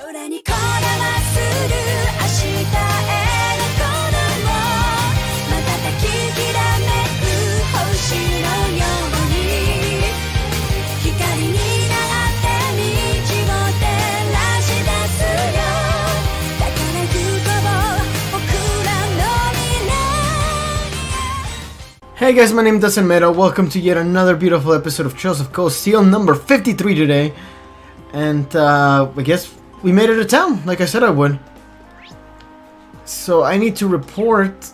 空にこだまする明日へのこの瞬ききらめく星のように光になって道を照らし出すよだから行こう僕らの未来 Hey guys, my name is Dustin Meta. Welcome to yet another beautiful episode of Trails of Cold Steel number 53 today. And I guess we made it to town, like I said I would. So I need to report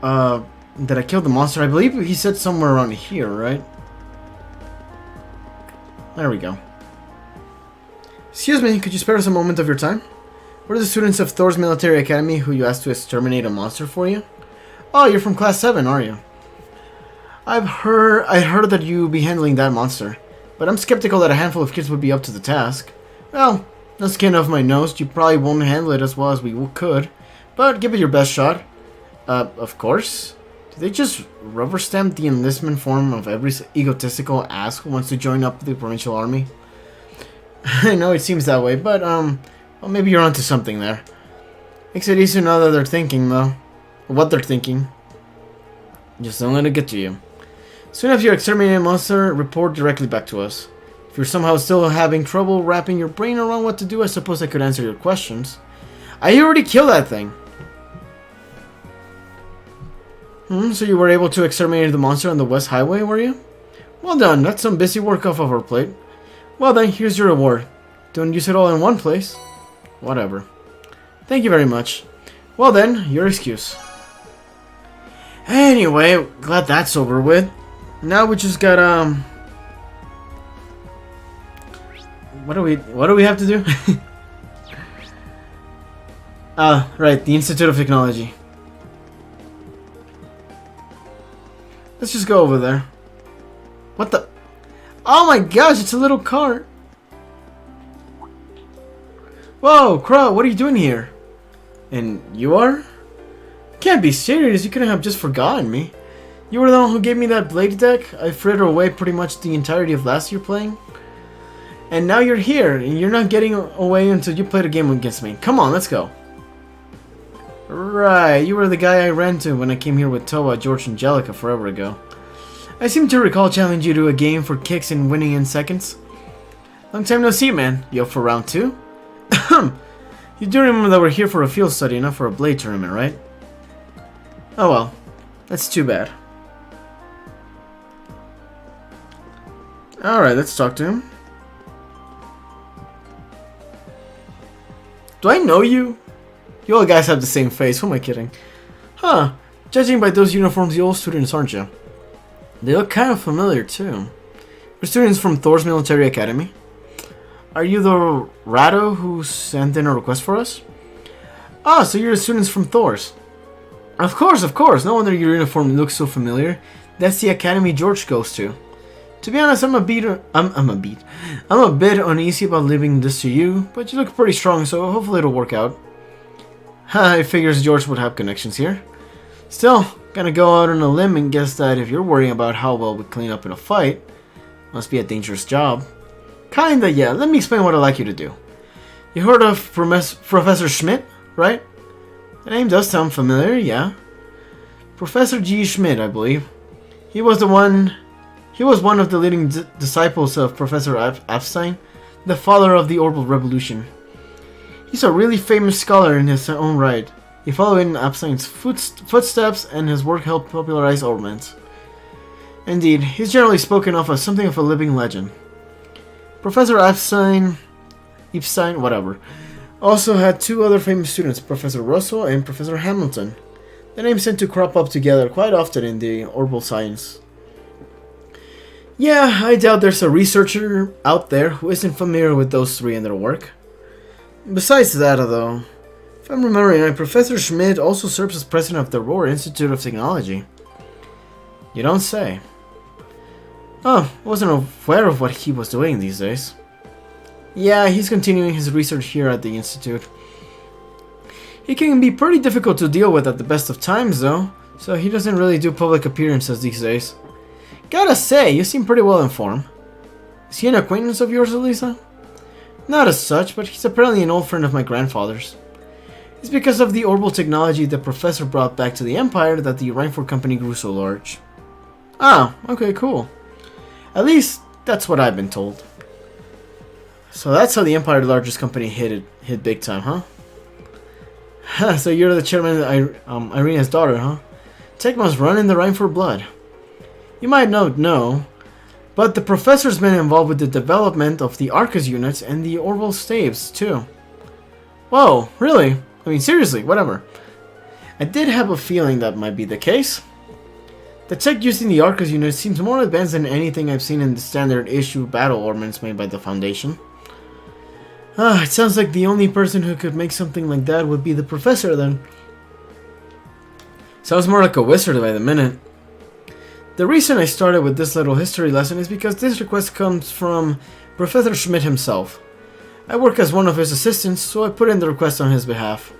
that I killed the monster. I believe he said somewhere around here, right? There we go. Excuse me, could you spare us a moment of your time? We're the students of Thor's Military Academy who you asked to exterminate a monster for you. Oh, you're from class 7, are you? I heard that you'd be handling that monster, but I'm skeptical that a handful of kids would be up to the task. Well, no skin off my nose, you probably won't handle it as well as we could, but give it your best shot. Of course. Do they just rubber stamp the enlistment form of every egotistical ass who wants to join up the provincial army? I know it seems that way, but well, maybe you're onto something there. Makes it easier to know that they're thinking, though. What they're thinking. Just don't let it get to you. Soon after you exterminate a monster, report directly back to us. If you're somehow still having trouble wrapping your brain around what to do, I suppose I could answer your questions. I already killed that thing! So you were able to exterminate the monster on the West Highway, were you? Well done, that's some busy work off of our plate. Well then, here's your reward. Don't use it all in one place. Whatever. Thank you very much. Well then, your excuse. Anyway, glad that's over with. Now we just got what do we have to do? Right, the Institute of Technology. Let's just go over there. What the? Oh my gosh, it's a little cart. Whoa, Crow, what are you doing here? And you are? Can't be serious, you couldn't have just forgotten me. You were the one who gave me that blade deck? I frittered away pretty much the entirety of last year playing. And now you're here, and you're not getting away until you played a game against me. Come on, let's go. Right, you were the guy I ran to when I came here with Toa, George, and Jellica forever ago. I seem to recall challenging you to a game for kicks and winning in seconds. Long time no see, man. You up for round 2? You do remember that we're here for a field study, not for a blade tournament, right? Oh well, that's too bad. Alright, let's talk to him. Do I know you? You all guys have the same face, who am I kidding? Huh, judging by those uniforms, you all students, aren't you? They look kind of familiar too. We're students from Thor's Military Academy. Are you the Rado who sent in a request for us? Ah, so you're the students from Thor's. Of course, no wonder your uniform looks so familiar. That's the academy George goes to. To be honest, I'm a bit uneasy about leaving this to you, but you look pretty strong, so hopefully it'll work out. I figures George would have connections here. Still, gonna go out on a limb and guess that if you're worrying about how well we clean up in a fight, must be a dangerous job. Kinda, yeah. Let me explain what I'd like you to do. You heard of Professor Schmidt, right? The name does sound familiar, yeah. Professor G. Schmidt, I believe. He was one of the leading disciples of Professor Epstein, the father of the Orbital Revolution. He's a really famous scholar in his own right. He followed in Epstein's footsteps, and his work helped popularize orbits. Indeed, he's generally spoken of as something of a living legend. Professor Epstein, whatever, also had two other famous students, Professor Russell and Professor Hamilton. The names tend to crop up together quite often in the orbital science. Yeah, I doubt there's a researcher out there who isn't familiar with those three and their work. Besides that, though, if I'm remembering right, Professor Schmidt also serves as president of the Rohr Institute of Technology. You don't say. Oh, I wasn't aware of what he was doing these days. Yeah, he's continuing his research here at the Institute. He can be pretty difficult to deal with at the best of times, though, so he doesn't really do public appearances these days. Gotta say, you seem pretty well informed. Is he an acquaintance of yours, Elisa? Not as such, but he's apparently an old friend of my grandfather's. It's because of the orbital technology the professor brought back to the Empire that the Reinford Company grew so large. Ah, okay, cool. At least, that's what I've been told. So that's how the Empire, the largest company, hit big time, huh? So you're the chairman of Irina's daughter, huh? Tech must run in the Reinford blood. You might not know, but the professor's been involved with the development of the Arcus units and the orbital staves, too. Whoa, really? I mean, seriously, whatever. I did have a feeling that might be the case. The tech using the Arcus unit seems more advanced than anything I've seen in the standard issue battle ornaments made by the Foundation. It sounds like the only person who could make something like that would be the professor then. Sounds more like a wizard by the minute. The reason I started with this little history lesson is because this request comes from Professor Schmidt himself. I work as one of his assistants, so I put in the request on his behalf.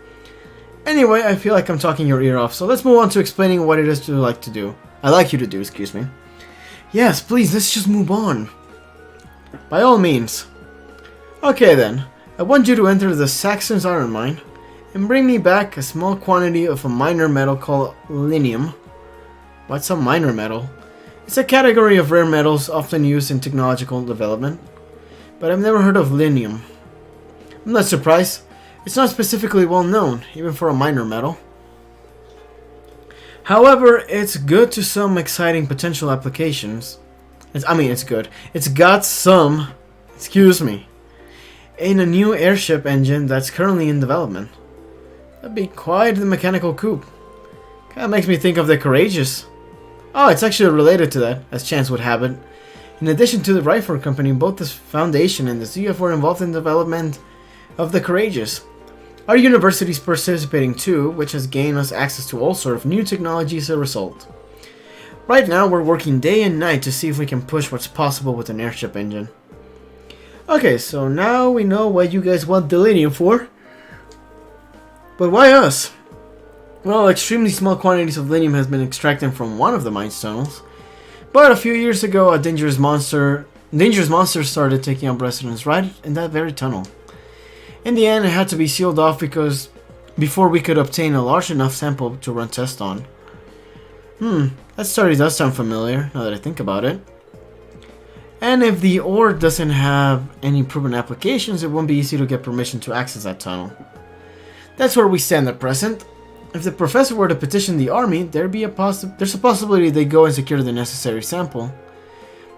Anyway, I feel like I'm talking your ear off, so let's move on to explaining what it is you like to do. I like you to do, excuse me. Yes, please, let's just move on. By all means. Okay then, I want you to enter the Saxon's iron mine and bring me back a small quantity of a minor metal called linium. What's a minor metal? It's a category of rare metals often used in technological development, but I've never heard of linium. I'm not surprised. It's not specifically well known, even for a minor metal. However, it's good to some exciting potential applications. It's good. It's got some, in a new airship engine that's currently in development. That'd be quite the mechanical coup. Kinda makes me think of the Courageous. Oh, it's actually related to that, as chance would have it. In addition to the Reinford Company, both the Foundation and the ZF were involved in the development of the Courageous. Our university is participating too, which has gained us access to all sorts of new technology as a result. Right now, we're working day and night to see if we can push what's possible with an airship engine. Okay, so now we know what you guys want the linium for. But why us? Well, extremely small quantities of linium has been extracted from one of the mine's tunnels. But a few years ago, a dangerous monster started taking up residence right in that very tunnel. In the end, it had to be sealed off before we could obtain a large enough sample to run tests on. That story does sound familiar, now that I think about it. And if the ore doesn't have any proven applications, it won't be easy to get permission to access that tunnel. That's where we stand at present. If the professor were to petition the army, there's a possibility they go and secure the necessary sample.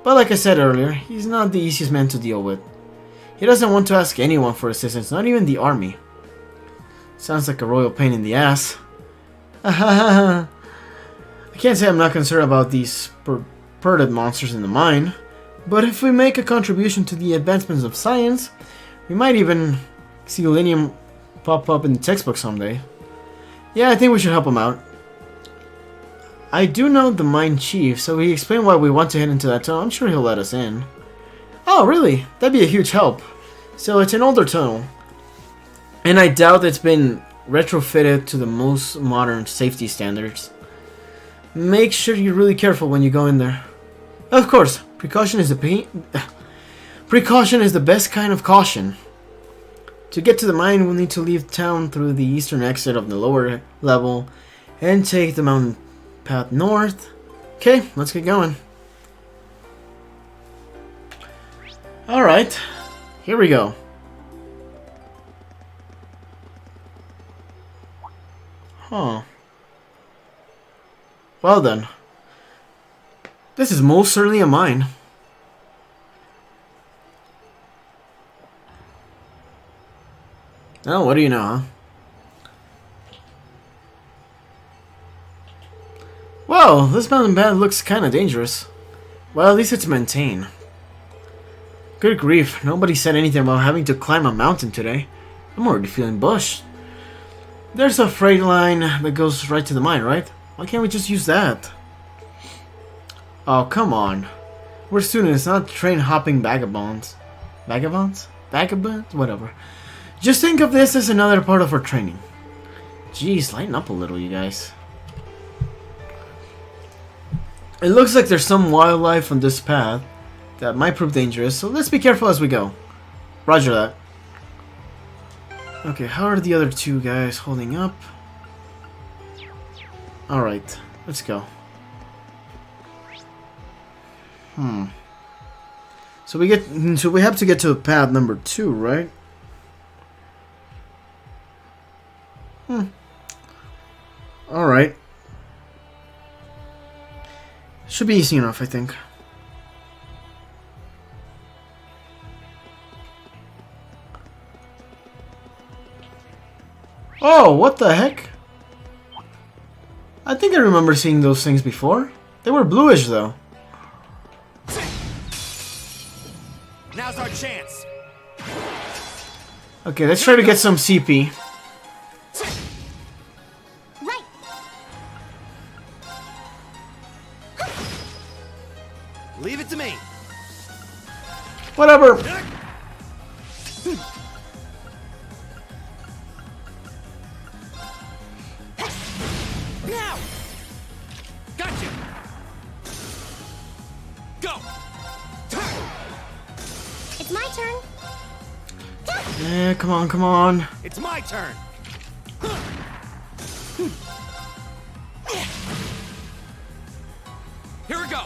But like I said earlier, he's not the easiest man to deal with. He doesn't want to ask anyone for assistance, not even the army. Sounds like a royal pain in the ass. I can't say I'm not concerned about these purported monsters in the mine, but if we make a contribution to the advancements of science, we might even see linium pop up in the textbook someday. Yeah, I think we should help him out. I do know the mine chief, so he explained why we want to head into that tunnel. I'm sure he'll let us in. Oh, really? That'd be a huge help. So it's an older tunnel, and I doubt it's been retrofitted to the most modern safety standards. Make sure you're really careful when you go in there. Of course, precaution is the best kind of caution. To get to the mine, we'll need to leave town through the eastern exit of the lower level and take the mountain path north. Okay, let's get going. Alright, here we go. Huh. Well then. This is most certainly a mine. Oh, what do you know, huh? Whoa, this mountain path looks kinda dangerous. Well, at least it's maintained. Good grief, nobody said anything about having to climb a mountain today. I'm already feeling bushed. There's a freight line that goes right to the mine, right? Why can't we just use that? Oh, come on. We're students, not train-hopping vagabonds. Vagabonds? Vagabonds? Whatever. Just think of this as another part of our training. Jeez, lighten up a little, you guys. It looks like there's some wildlife on this path that might prove dangerous, so let's be careful as we go. Roger that. Okay, how are the other two guys holding up? Alright, let's go. So we have to get to path number 2, right? Alright. Should be easy enough, I think. Oh, what the heck? I think I remember seeing those things before. They were bluish though. Now's our chance. Okay, let's try to get some CP. Right. Leave it to me. Whatever. Now. Gotcha. Go. It's my turn. Yeah, come on, come on. It's my turn. Here we go.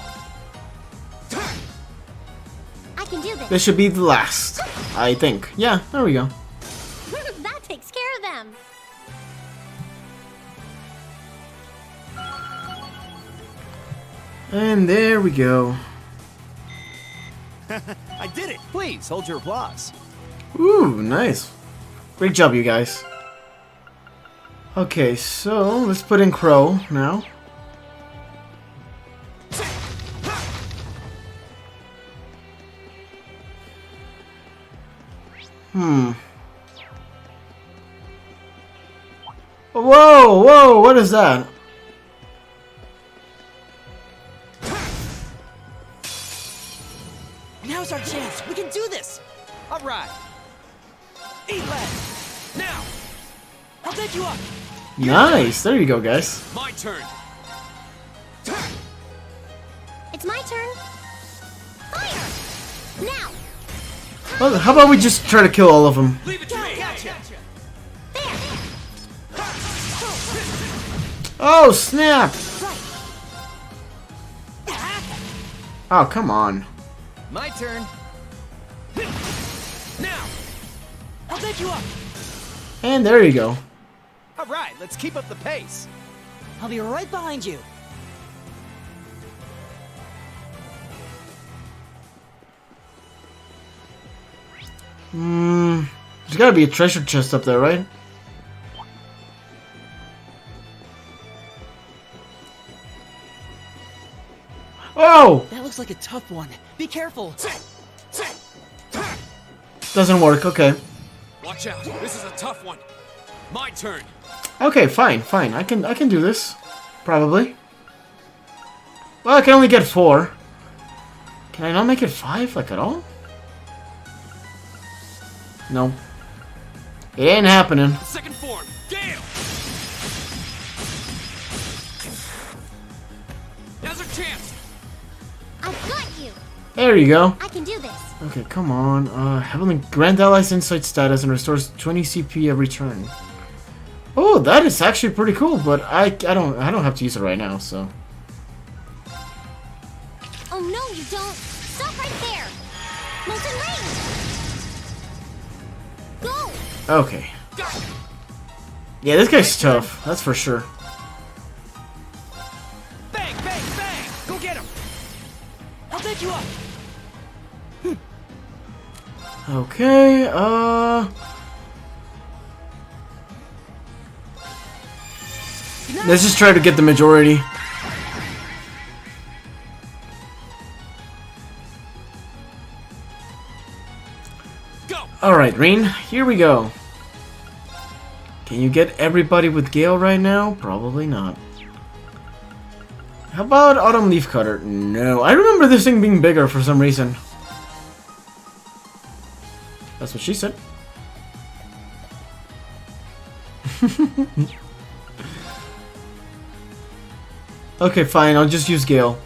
I can do this. This should be the last, I think. Yeah, there we go. That takes care of them. And there we go. I did it. Please hold your applause. Ooh, nice. Great job, you guys. Okay, so let's put in Crow now. Whoa, whoa, what is that? Now's our chance. We can do this. All right. Eat lead. Now. I'll take you up. Nice, there you go, guys. My turn. It's my turn. Fire! Now. Well, how about we just try to kill all of them? Leave it to me. Gotcha. There. Oh, snap! Right. Oh, come on. My turn. Now. I'll take you up. And there you go. All right, let's keep up the pace. I'll be right behind you. There's gotta be a treasure chest up there, right? Oh! That looks like a tough one. Be careful. Doesn't work, okay. Watch out. This is a tough one. My turn. Okay, fine, fine. I can do this. Probably. Well, I can only get 4. Can I not make it 5, like, at all? No. It ain't happening. Second form. Gale. Now's our chance. I've got you. There you go. I can do this. Okay, come on. Heavenly Grand Allies Insight status and restores 20 CP every turn. Oh, that is actually pretty cool, but I don't have to use it right now, so. Oh no, you don't. Stop right there. Molten Rain. Go. Okay. Yeah, this guy's tough. That's for sure. Bang, bang, bang. Go get him. I'll take you up. Okay, let's just try to get the majority. Go. Alright, Reen, here we go. Can you get everybody with Gale right now? Probably not. How about Autumn Leaf Cutter? No, I remember this thing being bigger for some reason. That's what she said. Okay, fine, I'll just use Gale.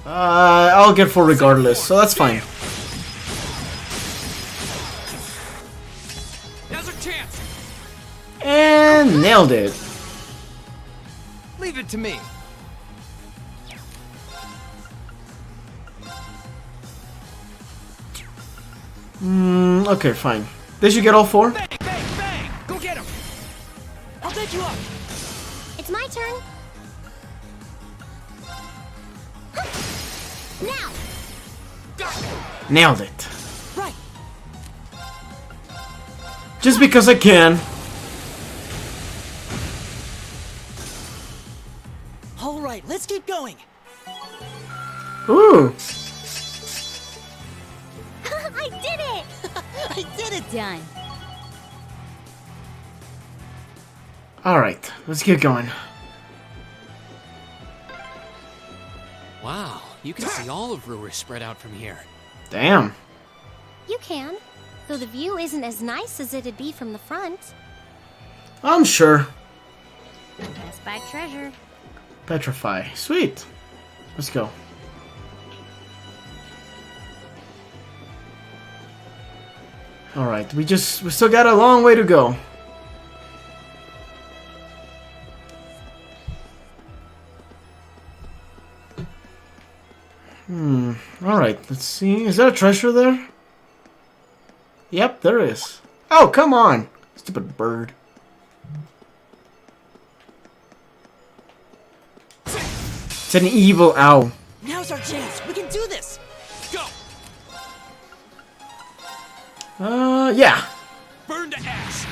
I'll get 4 regardless, so that's fine. your chance. And nailed it. Leave it to me. Okay, fine. Did you get all 4? Bang, bang, bang! Go get him! I'll take you up. It's my turn. Now. Nailed it. Right. Just because I can. All right, let's keep going. Ooh. I did it! I did it. Done. Alright, let's get going. Wow, you can see all of Ruhr spread out from here. Damn. You can, though the view isn't as nice as it'd be from the front. I'm sure. Best by treasure. Petrify. Sweet. Let's go. Alright, we still got a long way to go. Alright, let's see. Is there a treasure there? Yep, there is. Oh, come on! Stupid bird. It's an evil owl. Now's our chance. We can do this. Go! Yeah. Burn to ash!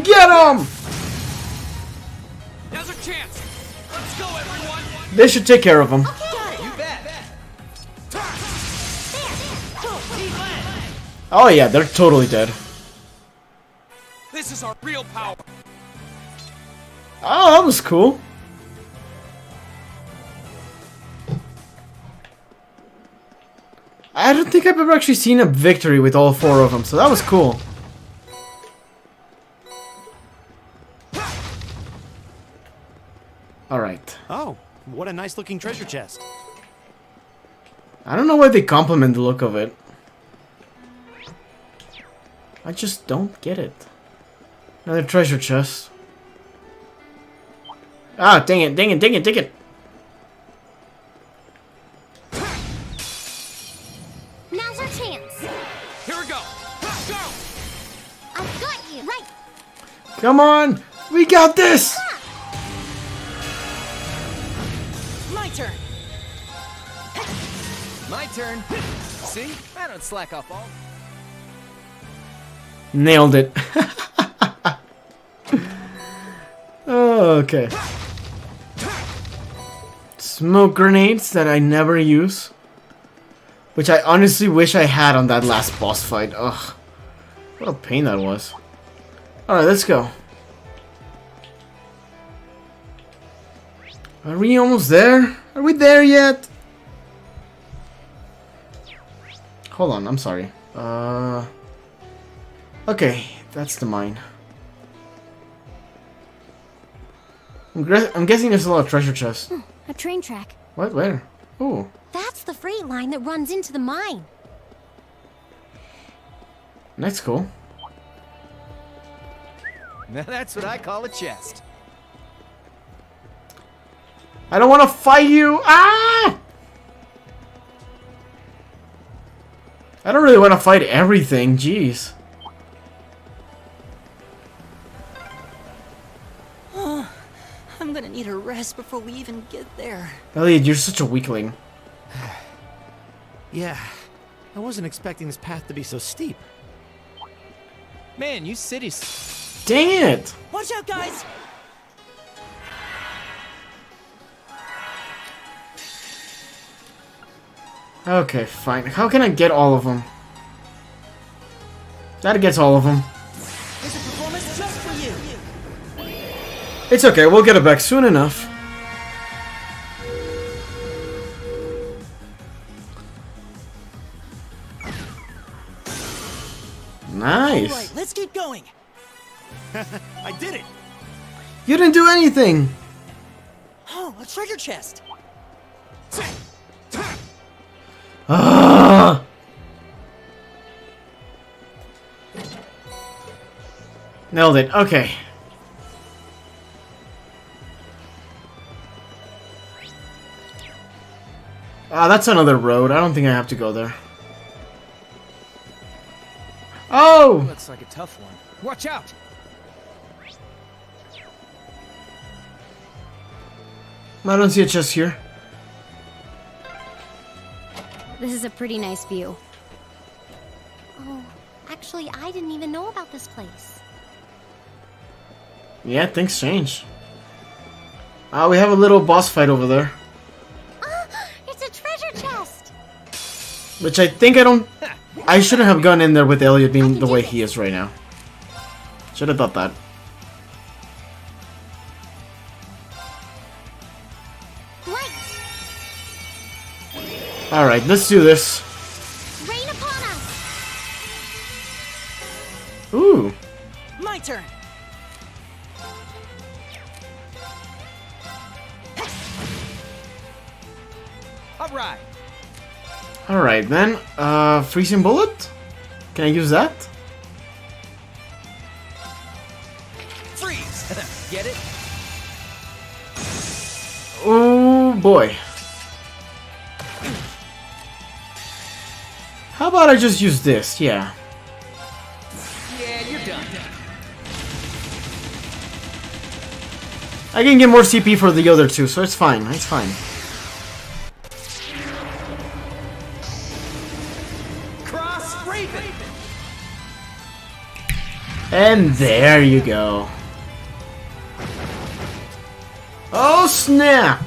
Get him! Now's our chance! Let's go, everyone! They should take care of him. Got it. You bet! Oh yeah, they're totally dead. This is our real power! Oh, that was cool. I don't think I've ever actually seen a victory with all 4 of them, so that was cool. Alright. Oh, what a nice looking treasure chest. I don't know why they compliment the look of it. I just don't get it. Another treasure chest. Ah, dang it, dang it, dang it, dang it. Now's our chance. Here we go! Go! I've got you. Right. Come on! We got this! My turn. My turn. See? I don't slack off all. Nailed it. Oh, okay. Smoke grenades that I never use. Which I honestly wish I had on that last boss fight. Ugh. What a pain that was. Alright, let's go. Are we almost there? Are we there yet? Hold on, I'm sorry. Okay, that's the mine. I'm guessing there's a lot of treasure chests. A train track. What? Where? Oh. That's the freight line that runs into the mine. That's cool. Now that's what I call a chest. I don't want to fight you! Ah! I don't really want to fight everything, jeez. I'm gonna need a rest before we even get there. Elliot, you're such a weakling. Yeah, I wasn't expecting this path to be so steep. Man, you cities. Dang it! Watch out, guys! Okay, fine. How can I get all of them? That gets all of them. There's a performance just for you. It's okay, we'll get it back soon enough. Nice. All right, let's keep going. I did it! You didn't do anything. Oh, a treasure chest. Ah! Nailed it. Okay. Ah, that's another road. I don't think I have to go there. Oh! Looks like a tough one. Watch out! I don't see a chest here. This is a pretty nice view. Oh, actually, I didn't even know about this place. Yeah, things change. We have a little boss fight over there. It's a treasure chest! Which I think I shouldn't have gone in there with Elliot being the way he is right now. Should have thought that. Light! Alright, let's do this. Rain upon us! Ooh. My turn. Alright! Alright then. Freezing bullet? Can I use that? Freeze! Get it? Oh boy. How about I just use this? Yeah. Yeah, you're done. I can get more CP for the other two, so it's fine. It's fine. Cross Raven! And there you go. Oh snap!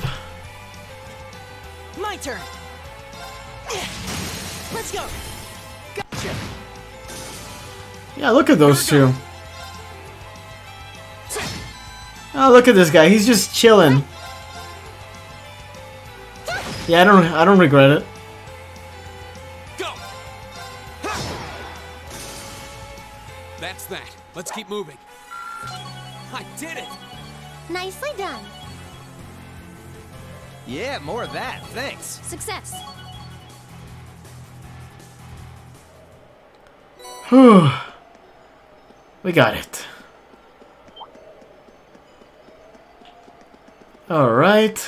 My turn. Let's go. Gotcha! Yeah, look at those two. Oh, look at this guy. He's just chilling. Yeah, I don't regret it. Go! That's that. Let's keep moving. I did it! Nicely done. Yeah, more of that, thanks. Success. Whew. We got it. Alright.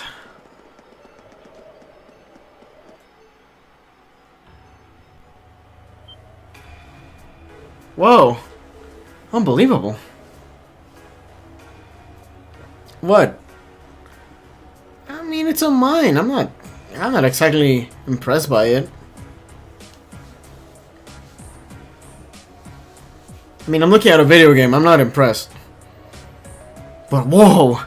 Whoa. Unbelievable. What? I mean, it's a mine. I'm not exactly impressed by it. I mean, I'm looking at a video game. I'm not impressed. But whoa.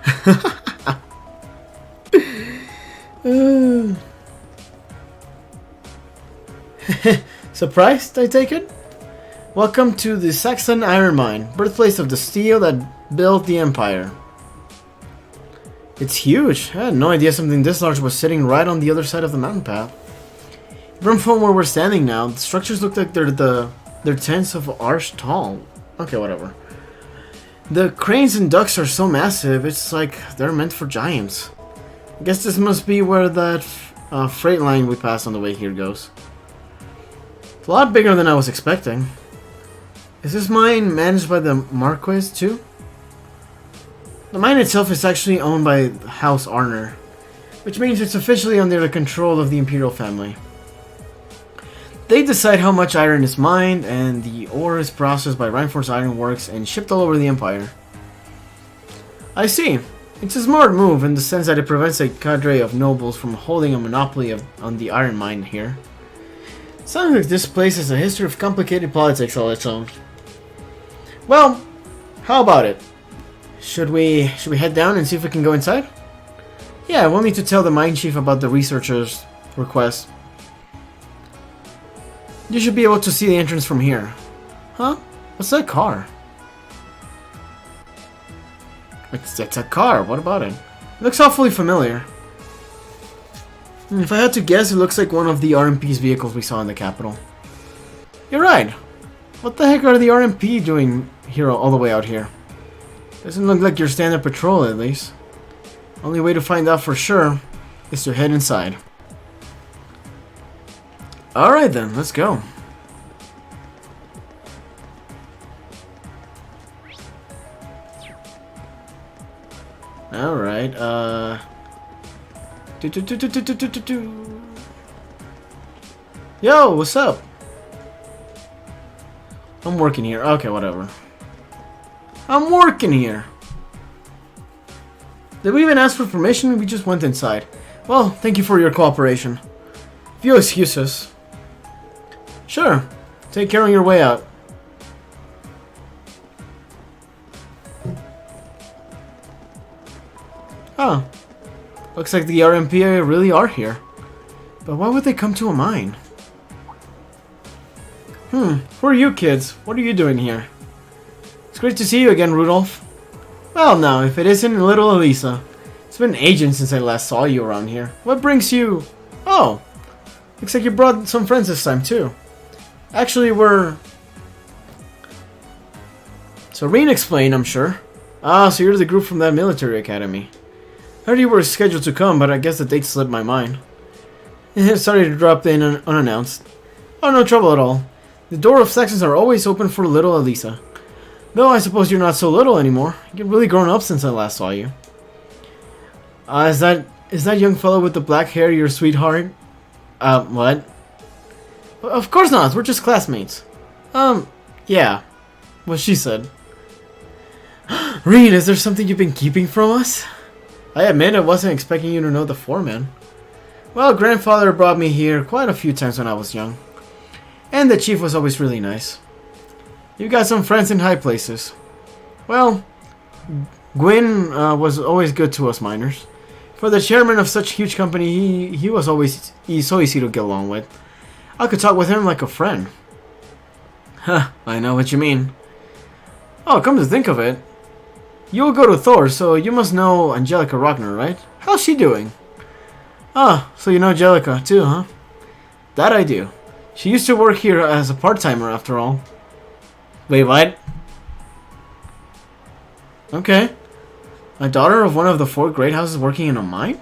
Surprised, I take it? Welcome to the Saxon Iron Mine, birthplace of the steel that built the Empire. It's huge. I had no idea something this large was sitting right on the other side of the mountain path. Even from where we're standing now, the structures look like they're tens of arch tall. Okay, whatever. The cranes and ducts are so massive, it's like they're meant for giants. I guess this must be where that freight line we passed on the way here goes. It's a lot bigger than I was expecting. Is this mine managed by the Marquis too? The mine itself is actually owned by House Arner, which means it's officially under the control of the Imperial family. They decide how much iron is mined, and the ore is processed by Reinforced Iron Works and shipped all over the Empire. I see. It's a smart move in the sense that it prevents a cadre of nobles from holding a monopoly on the iron mine here. Sounds like this place has a history of complicated politics all its own. Well, how about it? Should we head down and see if we can go inside? Yeah, we'll need to tell the mine chief about the researcher's request. You should be able to see the entrance from here. Huh? What's that car? It's a car. What about it? It looks awfully familiar. If I had to guess, it looks like one of the RMP's vehicles we saw in the capital. You're right. What the heck are the RMP doing here all the way out here? Doesn't look like your standard patrol, at least. Only way to find out for sure is to head inside. Alright then, let's go. Alright, Yo, what's up? I'm working here. Okay, whatever. I'm working here. Did we even ask for permission? We just went inside. Well, thank you for your cooperation. Few excuses. Sure. Take care on your way out. Oh. Looks like the RMPA really are here. But why would they come to a mine? Who are you kids? What are you doing here? It's great to see you again, Rudolph. Well now, if it isn't little Elisa. It's been ages since I last saw you around here. What brings you... Oh! Looks like you brought some friends this time too. Actually, we're... So Rean explained, I'm sure. Ah, so you're the group from that military academy. I heard you were scheduled to come, but I guess the date slipped my mind. Sorry to drop in unannounced. Oh, no trouble at all. The door of sections are always open for little Elisa. Though I suppose you're not so little anymore. You've really grown up since I last saw you. Is that young fellow with the black hair your sweetheart? What? Of course not, we're just classmates. Yeah. What she said. Rean, is there something you've been keeping from us? I admit I wasn't expecting you to know the foreman. Well, grandfather brought me here quite a few times when I was young. And the chief was always really nice. You've got some friends in high places. Well, Gwyn was always good to us miners. For the chairman of such huge company, he's so easy to get along with. I could talk with him like a friend. Huh, I know what you mean. Oh, come to think of it. You'll go to Thor, so you must know Angelica Rockner, right? How's she doing? Ah, so you know Angelica too, huh? That I do. She used to work here as a part-timer after all. Wait, what? Okay. A daughter of one of the 4 great houses working in a mine?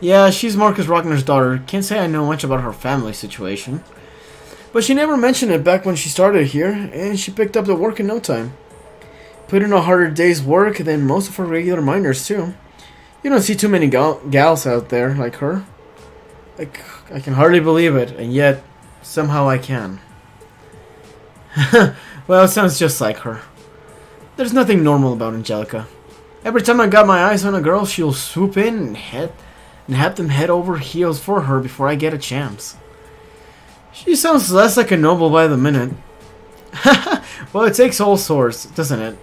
Yeah, she's Marcus Rockner's daughter. Can't say I know much about her family situation. But she never mentioned it back when she started here, and she picked up the work in no time. Put in a harder day's work than most of her regular miners, too. You don't see too many gals out there like her. I can hardly believe it, and yet, somehow I can. Well, it sounds just like her. There's nothing normal about Angelica. Every time I got my eyes on a girl, she'll swoop in and have them head over heels for her before I get a chance. She sounds less like a noble by the minute. Well, it takes all sorts, doesn't it?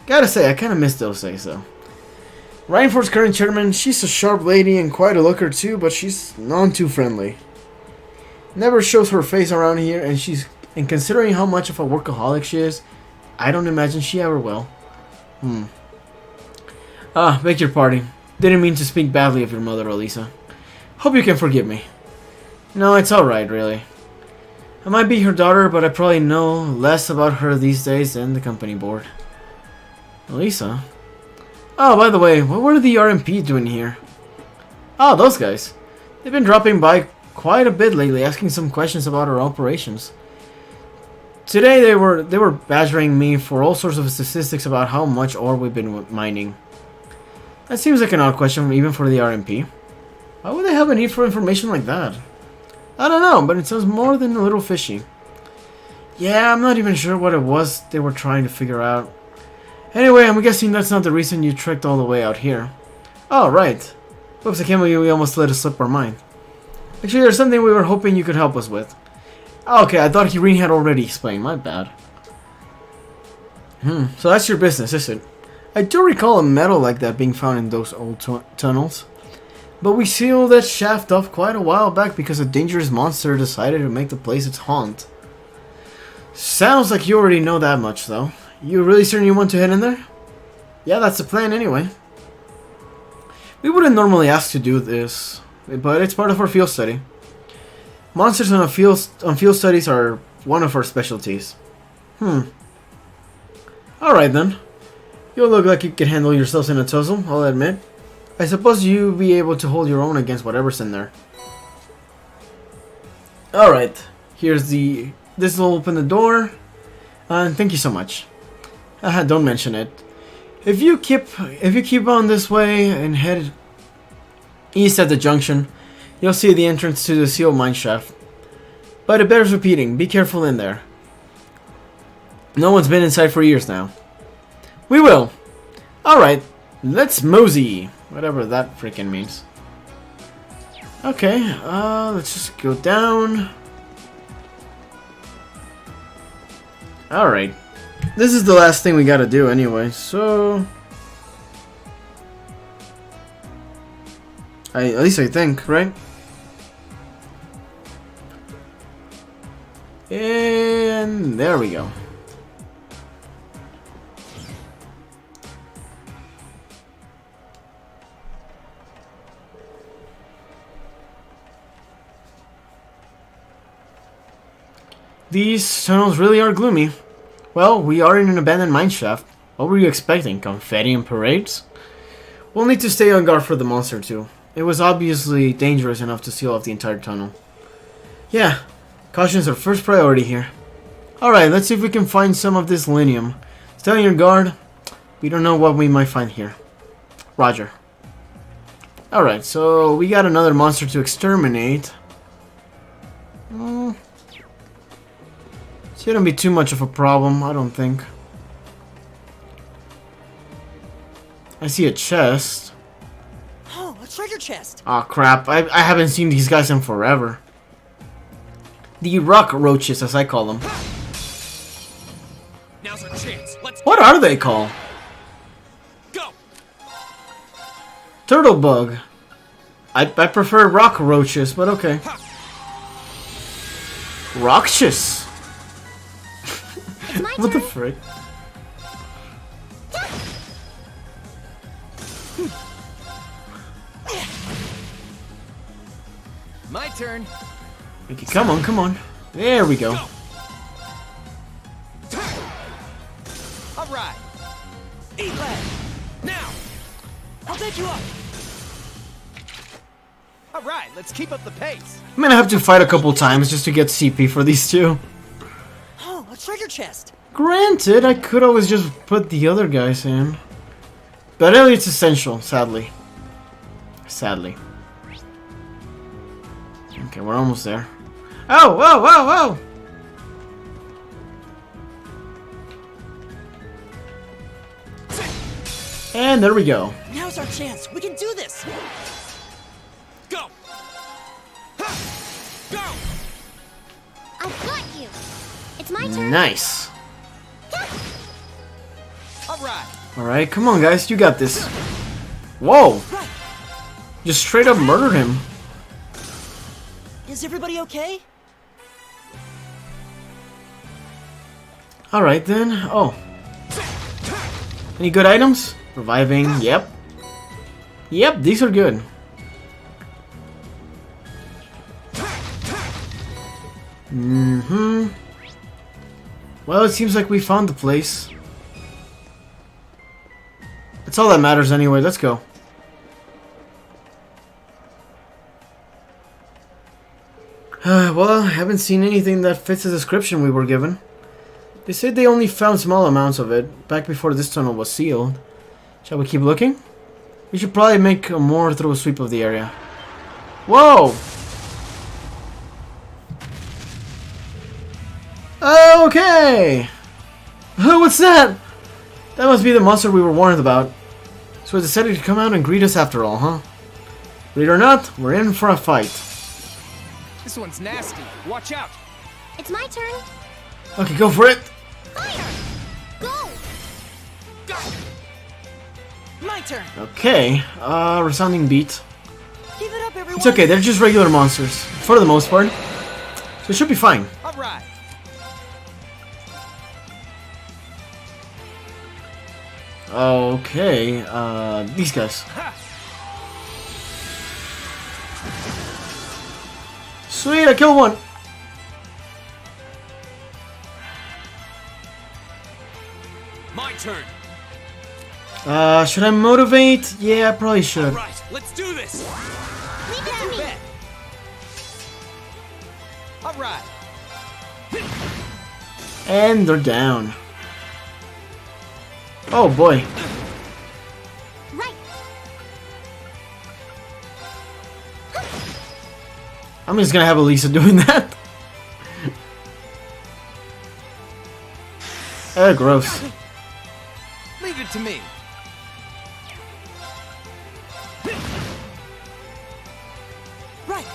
Gotta say, I kinda miss those days, though. Reinford's current chairman, she's a sharp lady and quite a looker too, but she's none too friendly. Never shows her face around here, and considering how much of a workaholic she is, I don't imagine she ever will. Beg your pardon. Didn't mean to speak badly of your mother, Elisa. Hope you can forgive me. No, it's alright, really. I might be her daughter, but I probably know less about her these days than the company board. Elisa? Oh, by the way, what were the RMP doing here? Oh, those guys. They've been dropping by quite a bit lately, asking some questions about our operations. Today they were badgering me for all sorts of statistics about how much ore we've been mining. That seems like an odd question even for the RMP. Why would they have a need for information like that? I don't know, but it sounds more than a little fishy. Yeah, I'm not even sure what it was they were trying to figure out. Anyway, I'm guessing that's not the reason you trekked all the way out here. Oh, right. Whoops, I can't believe we almost let it slip our mind. Actually, there's something we were hoping you could help us with. Okay, I thought Rean had already explained. My bad. So that's your business, is it? I do recall a medal like that being found in those old tunnels. But we sealed that shaft off quite a while back because a dangerous monster decided to make the place its haunt. Sounds like you already know that much, though. You really certain you want to head in there? Yeah, that's the plan anyway. We wouldn't normally ask to do this, but it's part of our field study. Monsters on field studies are one of our specialties. Alright then. You look like you can handle yourselves in a tussle, I'll admit. I suppose you'll be able to hold your own against whatever's in there. Alright. Here's the... This will open the door. And thank you so much. Don't mention it. If you keep on this way and head east at the junction, you'll see the entrance to the Seal mine shaft. But it bears repeating, be careful in there. No one's been inside for years now. We will. Alright, let's mosey. Whatever that freaking means. Okay, let's just go down. Alright. This is the last thing we gotta do anyway, so... at least I think, right? And there we go. These tunnels really are gloomy. Well, we are in an abandoned mine shaft. What were you expecting? Confetti and parades? We'll need to stay on guard for the monster too. It was obviously dangerous enough to seal off the entire tunnel. Yeah, caution is our first priority here. Alright, let's see if we can find some of this linium. Stay on your guard. We don't know what we might find here. Roger. Alright, so we got another monster to exterminate. Shouldn't be too much of a problem, I don't think. I see a chest. Oh, a treasure chest. Aw, crap. I haven't seen these guys in forever. The rock roaches, as I call them. Now's our chance. Let's What are they called? go. Turtle bug. I prefer rock roaches, but okay. Roxus. It's my What the turn. frick? My turn. Okay, come on, come on. There we go. All right. Eat lead. Now. I'll take you up. All right, let's keep up the pace. I'm gonna have to fight a couple times just to get CP for these two. Oh, a treasure chest. Granted, I could always just put the other guys in. But really, it's essential, sadly. Sadly. Okay, we're almost there. Oh, whoa, whoa, whoa! And there we go. Now's our chance. We can do this. Go. Ha! Go. I've got you. It's my turn. Nice. All right. Alright, come on, guys. You got this. Whoa! Right. Just straight up murdered him. Is everybody okay? Alright then. Oh. Any good items? Reviving. Yep. Yep, these are good. Mm-hmm. Well, it seems like we found the place. That's all that matters anyway. Let's go. Well, I haven't seen anything that fits the description we were given. They said they only found small amounts of it back before this tunnel was sealed. Shall we keep looking? We should probably make a more thorough sweep of the area. Whoa! Okay! What's that? That must be the monster we were warned about. So it decided to come out and greet us after all, huh? Read or not, we're in for a fight. This one's nasty. Watch out. It's my turn. Okay, go for it! Fire! Go! Go. My turn. Okay, resounding beat. Give it up, everyone. It's okay, they're just regular monsters, for the most part. So it should be fine. All right. Okay, these guys. Ha. Sweet, I killed one! My turn. Should I motivate? Yeah, I probably should. Right, let's do this. Leave it to me. Bet. All right. And they're down. Oh boy. I'm just gonna have Elisa doing that. Gross. Leave it to me. Right.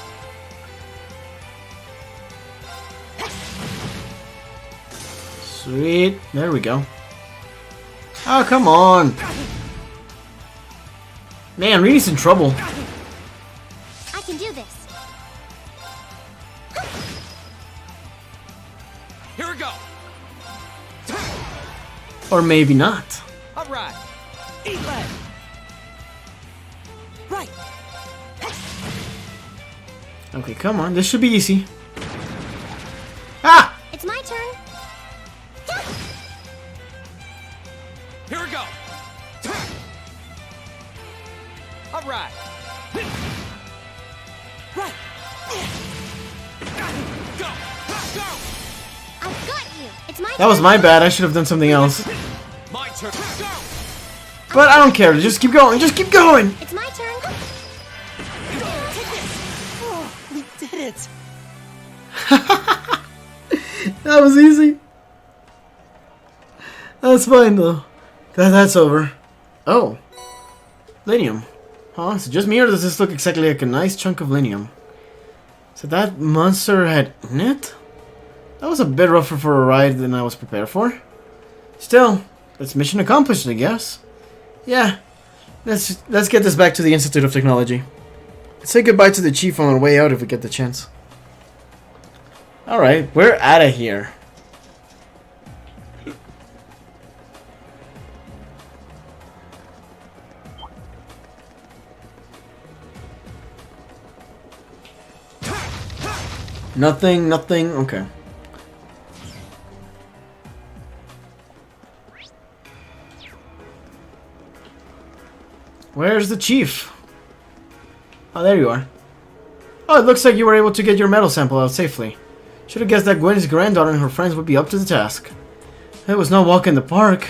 Sweet. There we go. Oh, come on. Man, Rini's in trouble. I can do this. Here we go. Or maybe not. All right. Eat lead. Right. Okay, come on. This should be easy. Ah! It's my turn. Here we go. All right. Right. Go. Go. I've got you. It's my That turn. was my bad. I should have done something else. My turn. Go. But I don't care. Just keep going. Just keep going. It's my turn. Take this! Oh, we did it! That was easy. That's fine though. That's over. Oh. Linium. Huh? Is it just me or does this look exactly like a nice chunk of linium? So that monster had in it? That was a bit rougher for a ride than I was prepared for. Still, that's mission accomplished, I guess. Yeah. Let's get this back to the Institute of Technology. Let's say goodbye to the chief on our way out if we get the chance. Alright, we're out of here. Nothing, okay. Where's the chief? Oh, there you are. Oh, it looks like you were able to get your metal sample out safely. Should have guessed that Gwen's granddaughter and her friends would be up to the task. It was no walk in the park.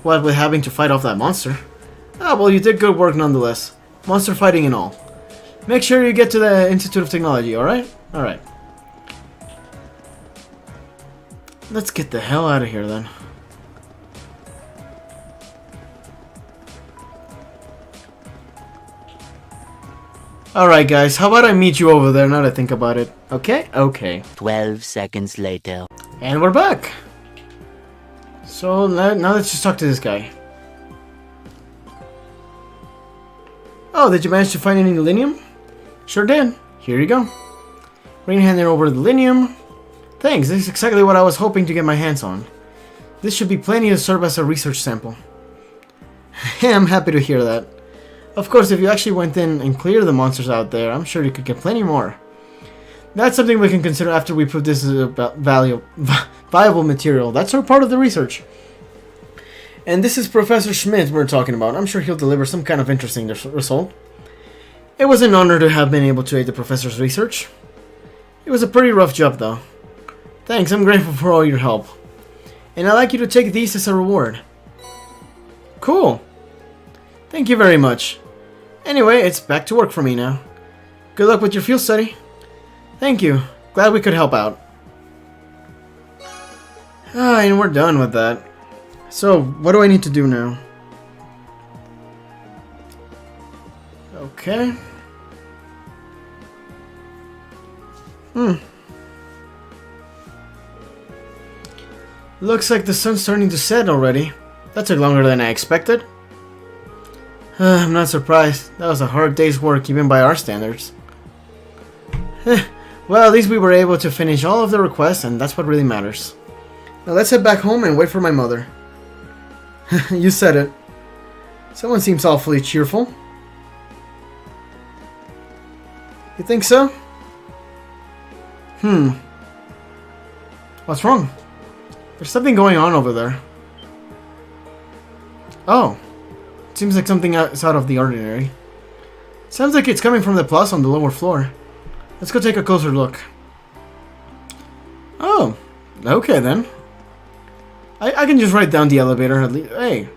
What with having to fight off that monster. Ah, well, you did good work nonetheless. Monster fighting and all. Make sure you get to the Institute of Technology, alright? Alright. Let's get the hell out of here then. Alright guys, how about I meet you over there now that I think about it? Okay? Okay. 12 seconds later. And we're back! So now let's just talk to this guy. Oh, did you manage to find any linium? Sure did. Here you go. Rain handed over the linium. Thanks, this is exactly what I was hoping to get my hands on. This should be plenty to serve as a research sample. I'm happy to hear that. Of course, if you actually went in and cleared the monsters out there, I'm sure you could get plenty more. That's something we can consider after we put this as a viable material. That's our part of the research. And this is Professor Schmidt we're talking about. I'm sure he'll deliver some kind of interesting result. It was an honor to have been able to aid the professor's research. It was a pretty rough job though. Thanks, I'm grateful for all your help. And I'd like you to take these as a reward. Cool. Thank you very much. Anyway, it's back to work for me now. Good luck with your field study. Thank you. Glad we could help out. And we're done with that. So, what do I need to do now? Okay. Looks like the sun's starting to set already. That took longer than I expected. I'm not surprised. That was a hard day's work even by our standards. Well, at least we were able to finish all of the requests and that's what really matters. Now let's head back home and wait for my mother. You said it. Someone seems awfully cheerful. You think so? What's wrong? There's something going on over there. Oh. Seems like something is out of the ordinary. Sounds like it's coming from the plaza on the lower floor. Let's go take a closer look. Oh. Okay then. I can just ride down the elevator at least. Hey.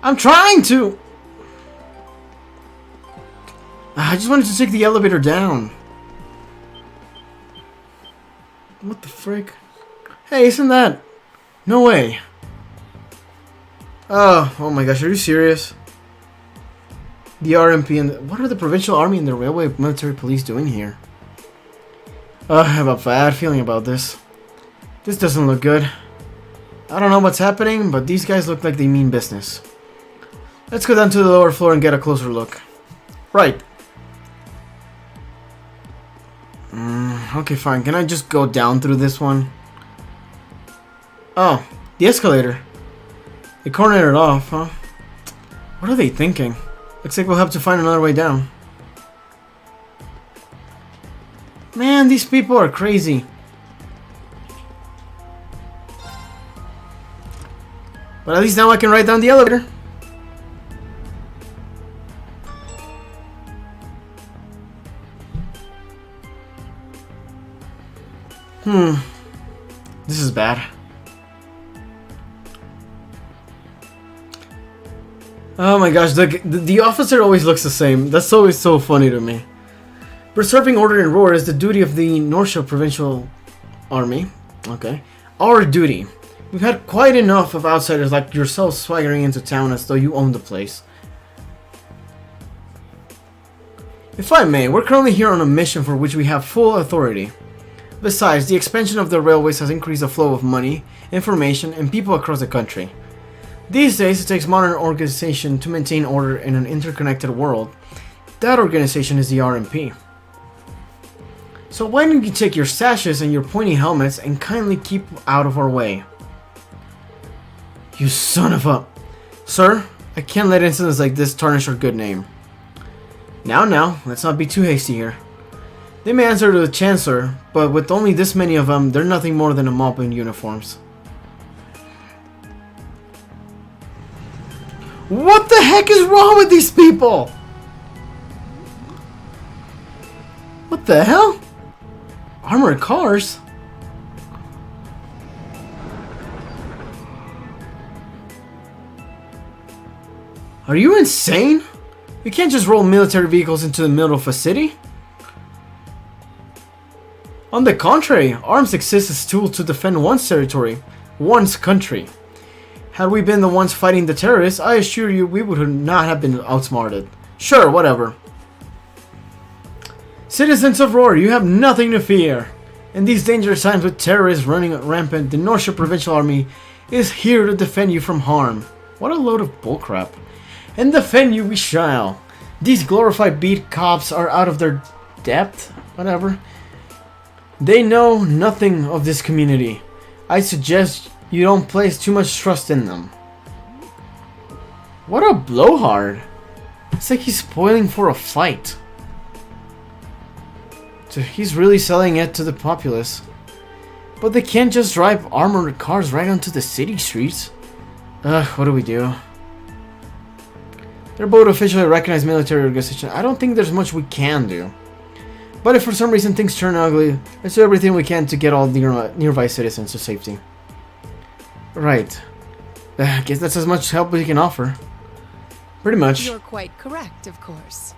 I'm trying to! I just wanted to take the elevator down. What the frick? Hey, isn't that? No way. Oh my gosh, are you serious? The RMP and what are the Provincial Army and the Railway Military Police doing here? I have a bad feeling about this. This doesn't look good. I don't know what's happening, but these guys look like they mean business. Let's go down to the lower floor and get a closer look. Right. Okay, fine. Can I just go down through this one? Oh, the escalator. They cornered it off, huh? What are they thinking? Looks like we'll have to find another way down. Man, these people are crazy. But at least now I can ride down the elevator. This is bad. Oh my gosh, the officer always looks the same. That's always so funny to me. Preserving order in Roar is the duty of the North Shore Provincial Army. Okay. Our duty. We've had quite enough of outsiders like yourself swaggering into town as though you own the place. If I may, we're currently here on a mission for which we have full authority. Besides, the expansion of the railways has increased the flow of money, information, and people across the country. These days, it takes modern organization to maintain order in an interconnected world. That organization is the RMP. So why don't you take your sashes and your pointy helmets and kindly keep out of our way? You son of a... Sir, I can't let incidents like this tarnish our good name. Now, let's not be too hasty here. They may answer to the Chancellor, but with only this many of them, they're nothing more than a mob in uniforms. What the heck is wrong with these people? What the hell? Armored cars? Are you insane? You can't just roll military vehicles into the middle of a city. On the contrary, arms exist as tools to defend one's territory, one's country. Had we been the ones fighting the terrorists, I assure you we would not have been outsmarted. Sure, whatever. Citizens of Roar, you have nothing to fear. In these dangerous times with terrorists running rampant, the North Shore Provincial Army is here to defend you from harm. What a load of bullcrap. And defend you we shall. These glorified beat cops are out of their depth, whatever. They know nothing of this community. I suggest you don't place too much trust in them. What a blowhard. It's like he's spoiling for a fight. So he's really selling it to the populace. But they can't just drive armored cars right onto the city streets. What do we do? They're both officially recognized military organizations. I don't think there's much we can do. But if for some reason things turn ugly, let's do everything we can to get all the nearby citizens to safety. Right. I guess that's as much help as we can offer. Pretty much. You're quite correct, of course.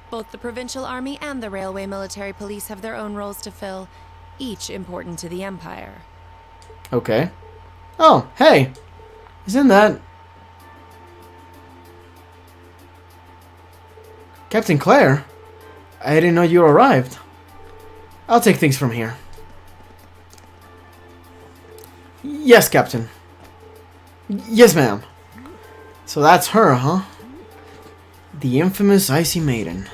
Both the Provincial Army and the Railway Military Police have their own roles to fill, each important to the Empire. Okay. Oh, hey! Isn't that... Captain Claire? I didn't know you arrived. I'll take things from here. Yes, Captain. Yes, ma'am. So that's her, huh? The infamous Icy Maiden.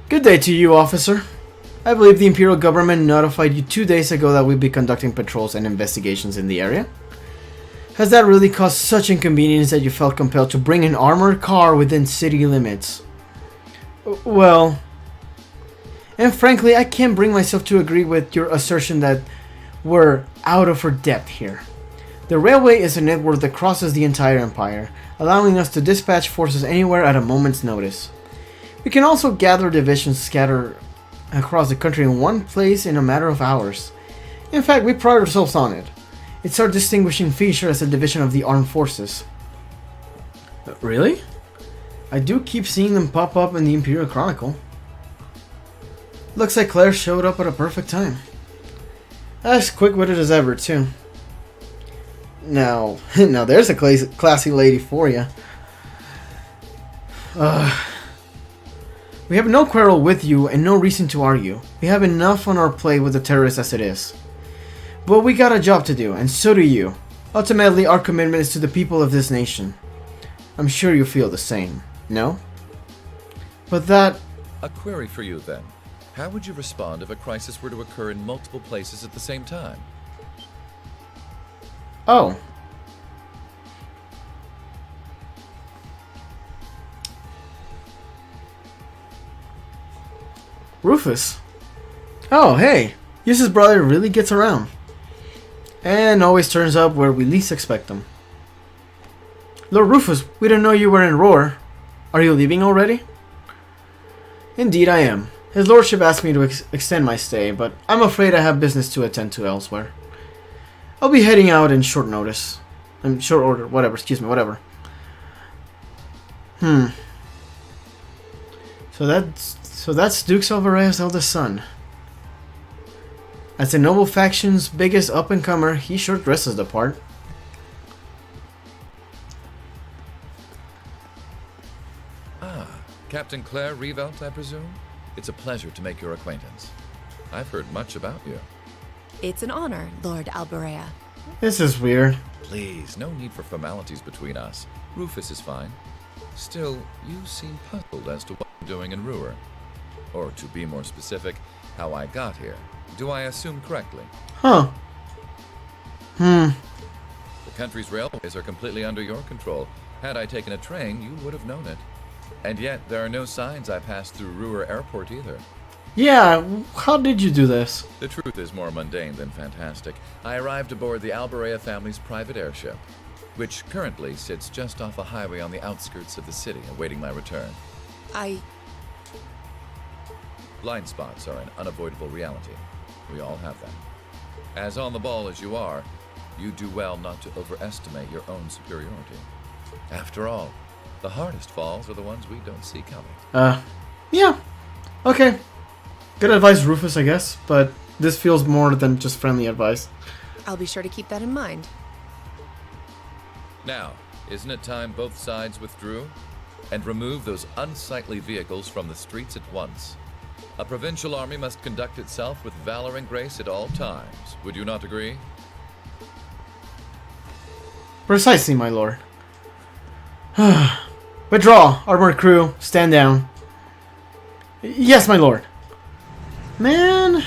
Good day to you, officer. I believe the Imperial Government notified you 2 days ago that we'd be conducting patrols and investigations in the area. Has that really caused such inconvenience that you felt compelled to bring an armored car within city limits? Well... And frankly, I can't bring myself to agree with your assertion that we're out of our depth here. The railway is a network that crosses the entire Empire, allowing us to dispatch forces anywhere at a moment's notice. We can also gather divisions scattered across the country in one place in a matter of hours. In fact, we pride ourselves on it. It's our distinguishing feature as a division of the armed forces. Really? I do keep seeing them pop up in the Imperial Chronicle. Looks like Claire showed up at a perfect time. As quick-witted as ever, too. Now there's a classy lady for you. We have no quarrel with you and no reason to argue. We have enough on our plate with the terrorists as it is. But we got a job to do, and so do you. Ultimately, our commitment is to the people of this nation. I'm sure you feel the same, no? But that... A query for you, then. How would you respond if a crisis were to occur in multiple places at the same time? Oh. Rufus. Oh, hey. Yusa's brother really gets around. And always turns up where we least expect him. Lord Rufus, we didn't know you were in Roar. Are you leaving already? Indeed I am. His lordship asked me to extend my stay, but I'm afraid I have business to attend to elsewhere. I'll be heading out in short notice. In short order, whatever, excuse me, whatever. So that's Duke Salvarea's eldest son. As the noble faction's biggest up-and-comer, he sure dresses the part. Ah, Captain Claire Revelt, I presume? It's a pleasure to make your acquaintance. I've heard much about you. It's an honor, Lord Albarea. This is weird. Please, no need for formalities between us. Rufus is fine. Still, you seem puzzled as to what I'm doing in Ruhr. Or to be more specific, how I got here. Do I assume correctly? Huh. The country's railways are completely under your control. Had I taken a train, you would have known it. And yet, there are no signs I passed through Ruhr Airport either. Yeah, how did you do this? The truth is more mundane than fantastic. I arrived aboard the Albarea family's private airship, which currently sits just off a highway on the outskirts of the city, awaiting my return. Blind spots are an unavoidable reality. We all have them. As on the ball as you are, you do well not to overestimate your own superiority. After all, the hardest falls are the ones we don't see coming. Yeah. Okay. Good advice, Rufus, I guess, but this feels more than just friendly advice. I'll be sure to keep that in mind. Now, isn't it time both sides withdrew? And remove those unsightly vehicles from the streets at once? A provincial army must conduct itself with valor and grace at all times. Would you not agree? Precisely, my lord. Withdraw, armored crew. Stand down. Yes, my lord. Man,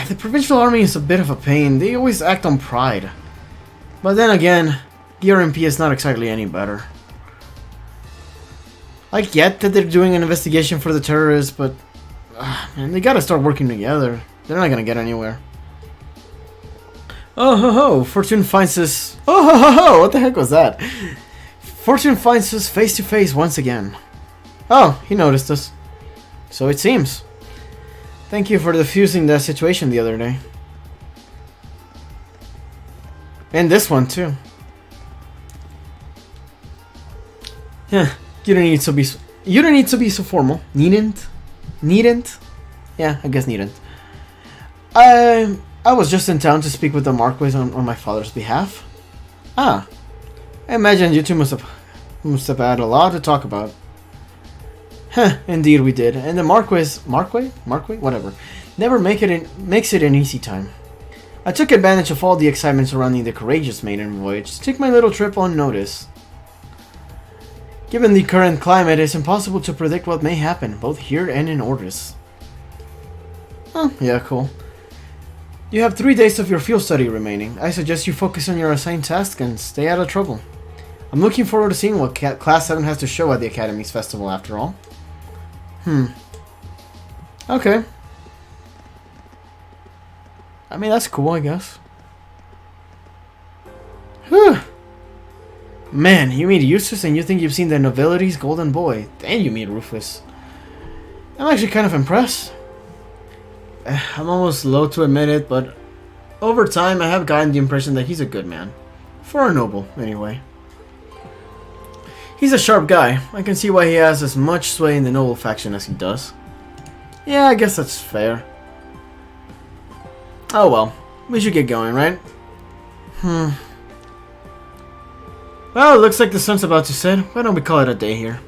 the provincial army is a bit of a pain. They always act on pride. But then again, the RMP is not exactly any better. I get that they're doing an investigation for the terrorists, but man, they gotta start working together. They're not gonna get anywhere. Oh ho ho! Fortune finds us. Oh ho ho ho! What the heck was that? Fortune finds us face to face once again. Oh, he noticed us. So it seems. Thank you for diffusing that situation the other day. And this one too. Yeah. You don't need to be so formal. Needn't? Yeah, I guess needn't. I was just in town to speak with the Marquis on my father's behalf. Ah, I imagine you two must have had a lot to talk about. Huh, indeed we did. And the Marquis, whatever, never makes it an easy time. I took advantage of all the excitement surrounding the Courageous Maiden voyage to take my little trip on notice. Given the current climate, it's impossible to predict what may happen, both here and in Ordis. Oh, yeah, cool. You have 3 days of your field study remaining. I suggest you focus on your assigned task and stay out of trouble. I'm looking forward to seeing what Class 7 has to show at the Academy's festival, after all. Okay. I mean, that's cool, I guess. Whew. Man, you meet Eustace and you think you've seen the nobility's golden boy. Then you meet Rufus. I'm actually kind of impressed. I'm almost loath to admit it, but over time I have gotten the impression that he's a good man. For a noble, anyway. He's a sharp guy. I can see why he has as much sway in the noble faction as he does. Yeah, I guess that's fair. Oh well, we should get going, right? Well, it looks like the sun's about to set. Why don't we call it a day here?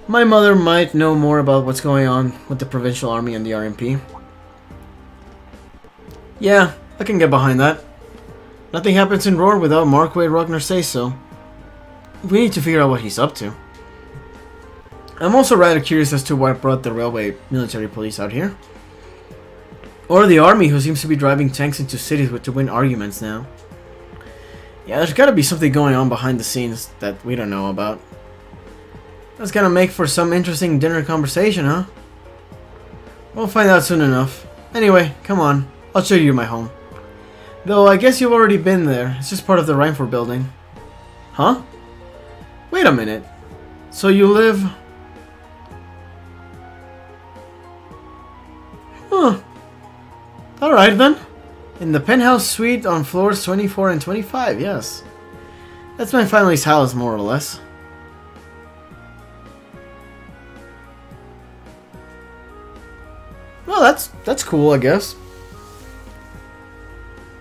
My mother might know more about what's going on with the Provincial Army and the RMP. Yeah, I can get behind that. Nothing happens in Roar without Markway Ragnar say so. We need to figure out what he's up to. I'm also rather curious as to what brought the railway military police out here. Or the army, who seems to be driving tanks into cities to win arguments now. Yeah, there's gotta be something going on behind the scenes that we don't know about. That's gonna make for some interesting dinner conversation, huh? We'll find out soon enough. Anyway, come on. I'll show you my home. Though I guess you've already been there. It's just part of the Reinford building. Huh? Wait a minute. So you live... Huh. Alright then. In the penthouse suite on floors 24 and 25, yes. That's my family's house, more or less. Well, that's cool, I guess.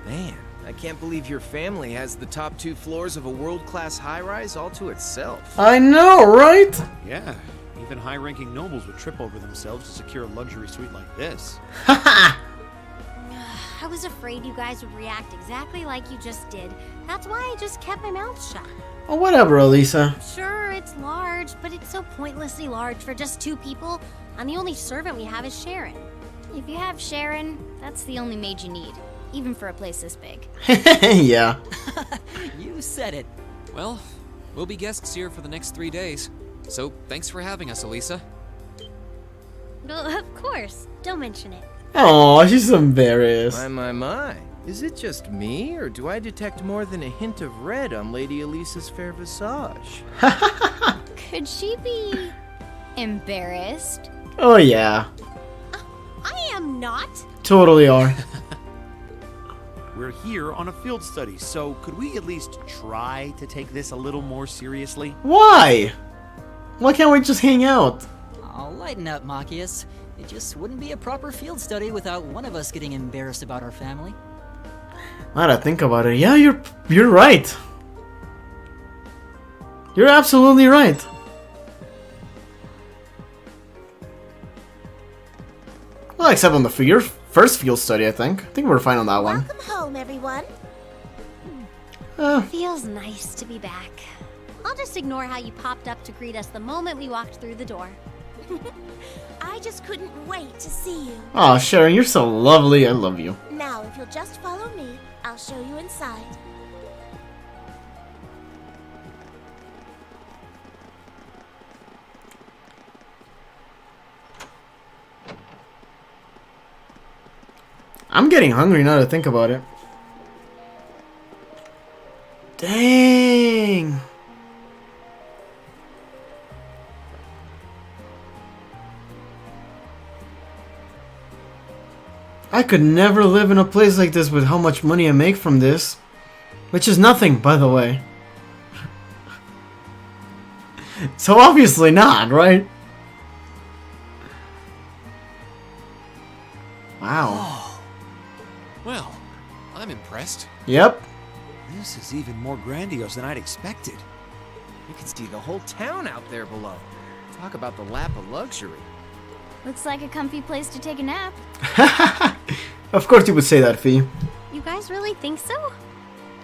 Man, I can't believe your family has the top 2 floors of a world-class high-rise all to itself. I know, right? Yeah, even high-ranking nobles would trip over themselves to secure a luxury suite like this. I was afraid you guys would react exactly like you just did. That's why I just kept my mouth shut. Oh, whatever, Elisa. Sure, it's large, but it's so pointlessly large for just 2 people, and the only servant we have is Sharon. If you have Sharon, that's the only maid you need, even for a place this big. Yeah. You said it. Well, we'll be guests here for the next 3 days. So, thanks for having us, Elisa. Well, of course. Don't mention it. Oh, she's embarrassed. My. Is it just me, or do I detect more than a hint of red on Lady Elisa's fair visage? Could she be embarrassed? Oh, yeah. I am not. Totally are. We're here on a field study, so could we at least try to take this a little more seriously? Why? Why can't we just hang out? I'll lighten up, Machias. It just wouldn't be a proper field study without one of us getting embarrassed about our family. Now that I think about it, yeah, you're right. You're absolutely right. Well, except on your first field study, I think. I think we're fine on that one. Welcome home, everyone. Feels nice to be back. I'll just ignore how you popped up to greet us the moment we walked through the door. I just couldn't wait to see you. Oh, Sharon, you're so lovely. I love you. Now, if you'll just follow me, I'll show you inside. I'm getting hungry now to think about it. Dang. I could never live in a place like this with how much money I make from this. Which is nothing, by the way. So obviously not, right? Wow. Well, I'm impressed. Yep. This is even more grandiose than I'd expected. You can see the whole town out there below. Talk about the lap of luxury. Looks like a comfy place to take a nap. Of course you would say that, Fee. You guys really think so?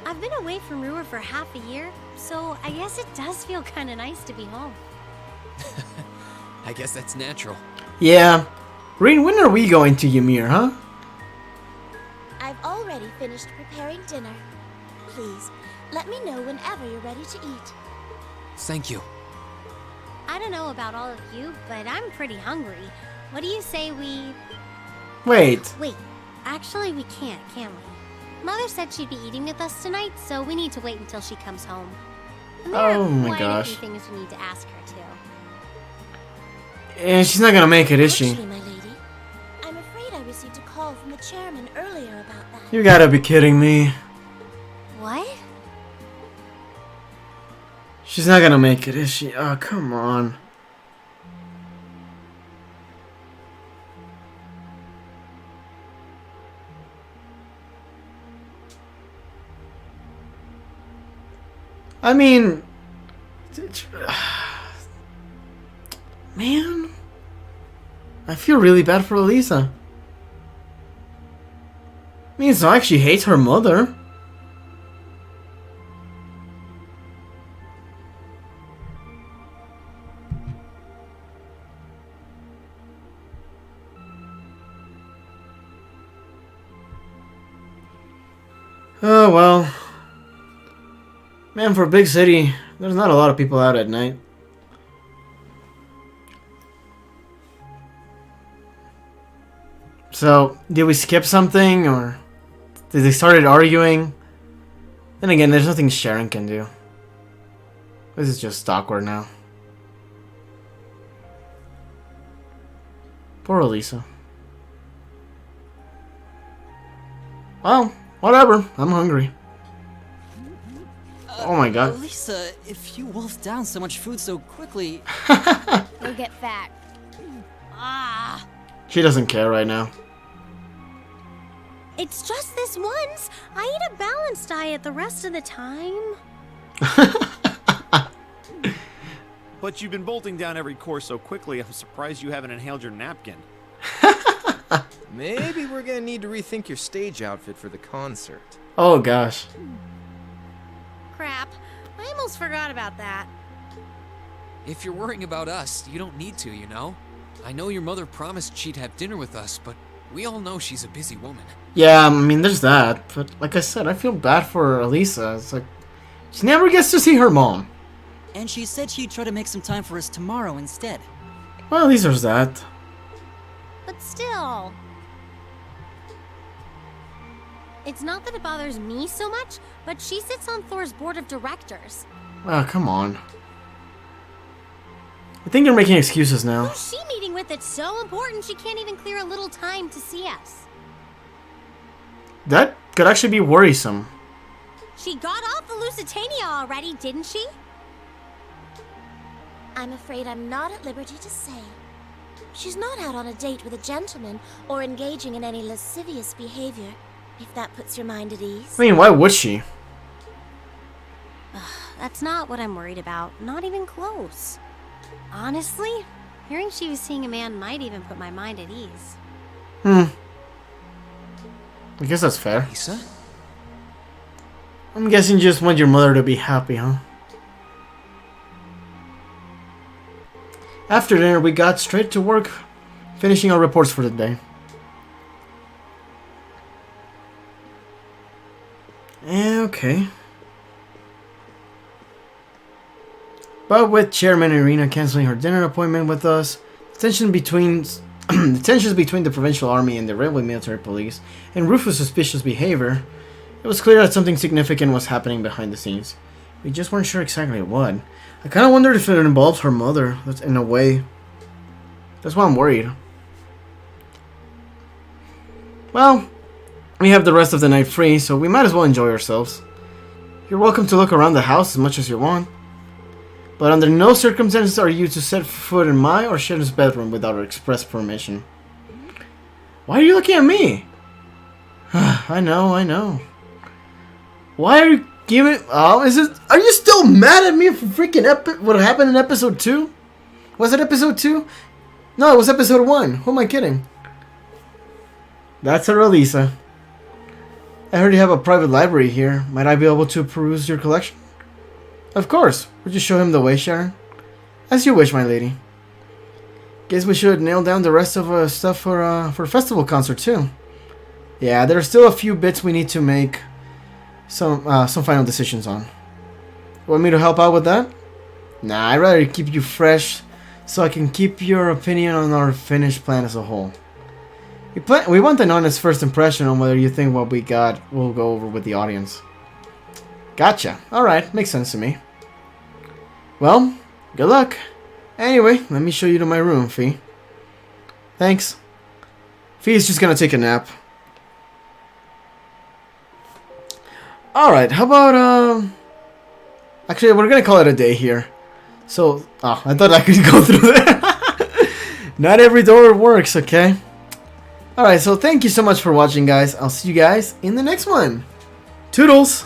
I've been away from Ruhr for half a year, so I guess it does feel kind of nice to be home. I guess that's natural. Yeah. Rean, when are we going to Ymir, huh? I've already finished preparing dinner. Please, let me know whenever you're ready to eat. Thank you. I don't know about all of you, but I'm pretty hungry. What do you say we... Wait. Wait, actually we can we? Mother said she'd be eating with us tonight, so we need to wait until she comes home. And there Oh are my quite gosh. a few things we need to ask her too. And she's not gonna make it, is she? Actually, my lady, I'm afraid I received a call from the chairman earlier about that. You gotta be kidding me. What? She's not gonna make it, is she? Oh, come on. I mean, man, I feel really bad for Elisa. I mean, it's not like she hates her mother. Oh well. Man, for a big city, there's not a lot of people out at night. So, did we skip something, or did they started arguing? Then again, there's nothing Sharon can do. This is just awkward now. Poor Elisa. Well, whatever. I'm hungry. Oh my god. Lisa, if you wolfed down so much food so quickly... Go get fat. Ah. She doesn't care right now. It's just this once. I eat a balanced diet the rest of the time. But you've been bolting down every course so quickly, I'm surprised you haven't inhaled your napkin. Maybe we're gonna need to rethink your stage outfit for the concert. Oh gosh. Crap. I almost forgot about that. If you're worrying about us, you don't need to, you know? I know your mother promised she'd have dinner with us, but we all know she's a busy woman. Yeah, I mean, there's that. But like I said, I feel bad for Elisa. It's like, she never gets to see her mom. And she said she'd try to make some time for us tomorrow instead. Well, at least there's that. But still. It's not that it bothers me so much, but she sits on Thor's board of directors. Oh, come on. I think you're making excuses now. Who's she meeting with that's so important she can't even clear a little time to see us? That could actually be worrisome. She got off the Lusitania already, didn't she? I'm afraid I'm not at liberty to say. She's not out on a date with a gentleman or engaging in any lascivious behavior, if that puts your mind at ease. I mean, why would she? That's not what I'm worried about. Not even close. Honestly, hearing she was seeing a man might even put my mind at ease. I guess that's fair. Lisa? I'm guessing you just want your mother to be happy, huh? After dinner, we got straight to work, finishing our reports for the day. Okay. But with Chairman Irina canceling her dinner appointment with us, the tensions between the Provincial Army and the Railway Military Police, and Rufus' suspicious behavior, it was clear that something significant was happening behind the scenes. We just weren't sure exactly what. I kind of wondered if it involves her mother, that's in a way. That's why I'm worried. Well, we have the rest of the night free, so we might as well enjoy ourselves. You're welcome to look around the house as much as you want. But under no circumstances are you to set foot in my or Sharon's bedroom without our express permission. Why are you looking at me? I know. Why are you giving... Oh, are you still mad at me for freaking what happened in episode 2? Was it episode 2? No, it was episode 1. Who am I kidding? That's her Elisa. I heard you have a private library here. Might I be able to peruse your collection? Of course. Would you show him the way, Sharon? As you wish, my lady. Guess we should nail down the rest of stuff for festival concert too. Yeah, there are still a few bits we need to make some final decisions on. Want me to help out with that? Nah, I'd rather keep you fresh so I can keep your opinion on our finished plan as a whole. We want an honest first impression on whether you think what we got will go over with the audience. Gotcha. Alright, makes sense to me. Well, good luck. Anyway, let me show you to my room, Fee. Thanks. Fee's just gonna take a nap. Alright, how about, Actually, we're gonna call it a day here. So, oh, I thought I could go through there. Not every door works, okay? Alright, so thank you so much for watching, guys. I'll see you guys in the next one. Toodles!